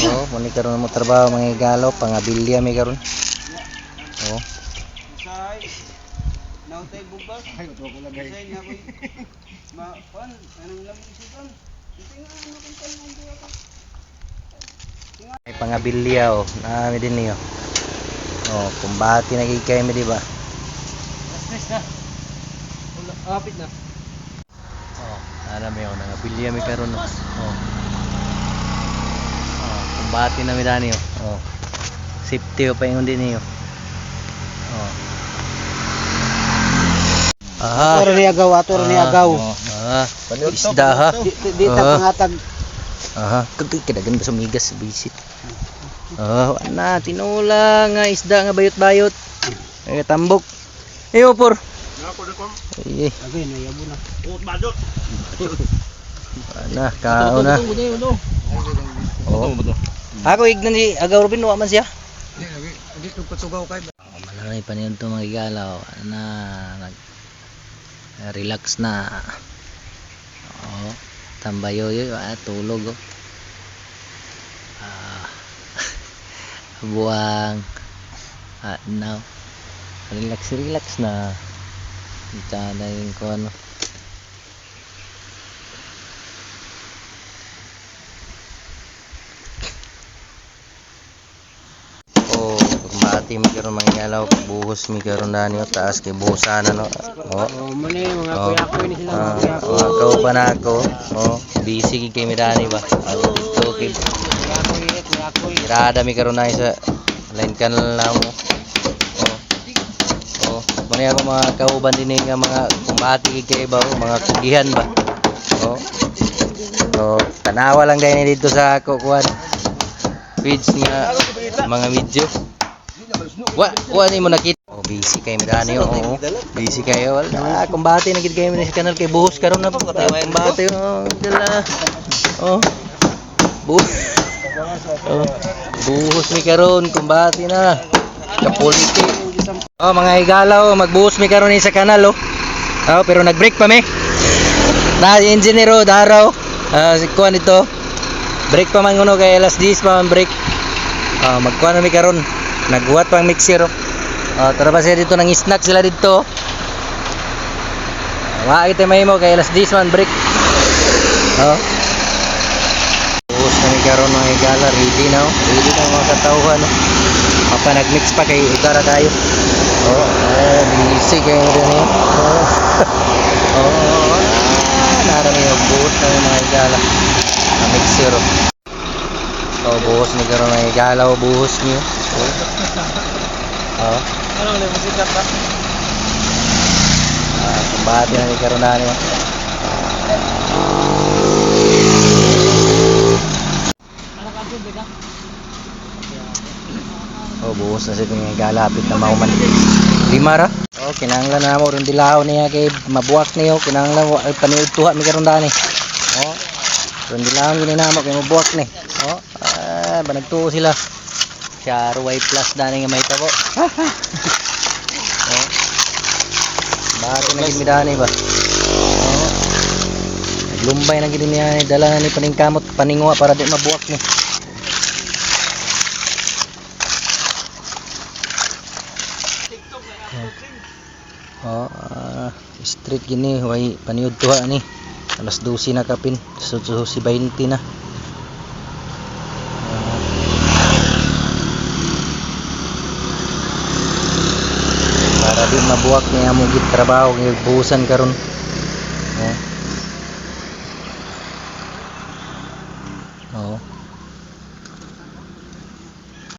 Oh, muni karon mo trabaho mga igalo, pangabilya mi karon. Oh. Nautay bugas. Ay, uto ko lagay. Say na koy. Ma pan, anong lamig siton? Tinga ano kung tayo ang duwa ko. May pangabilya oh, naami din niyo. Oh, kumbati na gid kay mi di ba? Stress na. Apit na. Oh, alam mo yun, nangabilya mi karon oh. Oh. Oh, kumbati na mi dani oh. Oh. Safety pa yung din niyo. Oh. Ah. Aturo ni agaw, aturo ni agaw. Ah, isda ha. Di ta pangatag. Aha, kadagan ba sumigas bisit. Oh, na tinula nga isda nga bayot-bayot. Ay tambok. Ayo por. Ay, Agay na yabo na. Badot. na kao na. Oh. Ako ignan si agaw Robin wa man siya. Di ko patugaw kay. Oh, malay pa niyo to mga igalaw na nag relax na. Oh, tambayoyo tulog oh. Buang now relax na na yung ko ano oh kumati mi karon mga ilaw buhos mi karon dani taas kay buhosan ano oh Muna mga kuya-kuya ni sila mga kuya. ako pa na ako oh busy kay mi dani ba okay irada mi karon na sa line canal na mo oh muna ako mga kauban din nga mga kumbati kay ba mga kugihan ba oh so tanawa lang din dito sa ako kuan page nga mga video wa ni mo nakita oh busy kay mi dani oh busy kayo wala kumbati na gid kay mi sa kanal kay buhos karon na kumbati oh dala oh buhos oh, buhos mi karon kumbati na kapoliti oh mga igalaw magbuhos mi karon sa kanal oh. Oh pero nag-break pa mi na engineer daraw si kuan ito break pa man kuno kay alas 10 pa man break magkuan na mi karon nagbuhat pang mixer oh tara ba siya dito nang snack sila dito wa kita mahimo kay alas 10 man break oh kami karon mga igala ready na mga katauhan mapa nagmix pa kay ikara tayo busy kayo rin narami yung buhos na yung mga igala na mixer buhos ni karon mga igala buhos niyo Anong limusikat ba? kumbati na ni karon na niyo oh buhos na siya yung galapit na mauman 5 ra oh kinahanglan na mo ron dilaw niya kay mabuwak niyo kinahanglan paniud tuha mi karon dani oh ron dilaw gini na mo kay mabuwak ni oh banagtuo sila Charway plus dani nga may tabo oh bakit na gid mi dani ba oh lumbay na gid niya dala na ni paningkamot paningwa para di mabuwak ni street gini way paniud tuha ni alas 12 na kapin so 20 na para di mabuwak niya mo gid trabaho kay buhusan karon oh